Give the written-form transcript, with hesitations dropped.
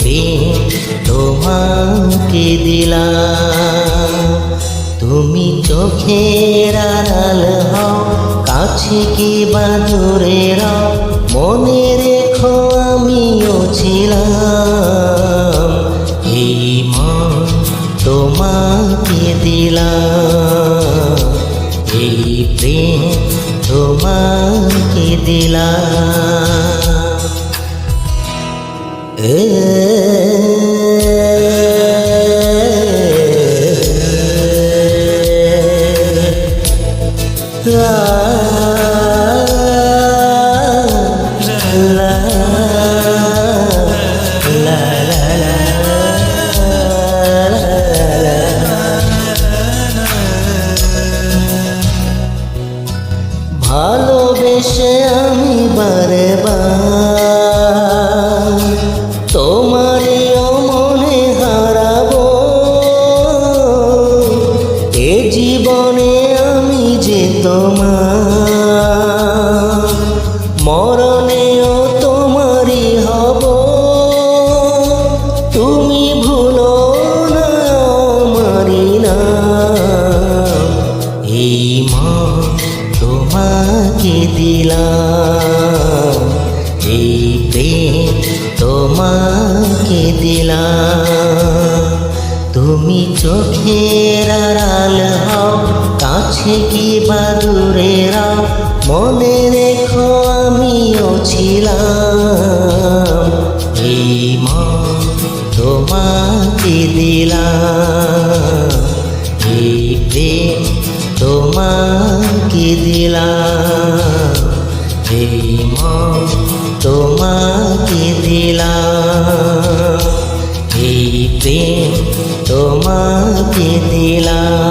প্রেম তোমাকে দিলাম। তুমি চোখের আড়াল হও, কাছে কি বা দূরে রও, মনে রেখো আমিও ছিলাম। এই মন তোমাকে দিলাম, এই প্রেম তোমাকে দিলাম। ভালোবেসে আমি বারে বার তোমারও মনে হারাবো, এ জীবনে আমি যে তোমার, মরণেও তোমারই হব। তুমি ভুলো না আমারি নাম, এই মন তোমাকে দিলাম, এই প্রেম তোমাকে দিলাম। তুমি চোখের আড়াল হও, কাছে কি বা দূরে রও, মনে রেখো আমিও ছিলাম। এই মন তোমাকে দিলাম, এই প্রেম তোমাকে দিলাম, এই মন তোমাকে দিলাম, এই প্রেম তোমাকে দিলাম।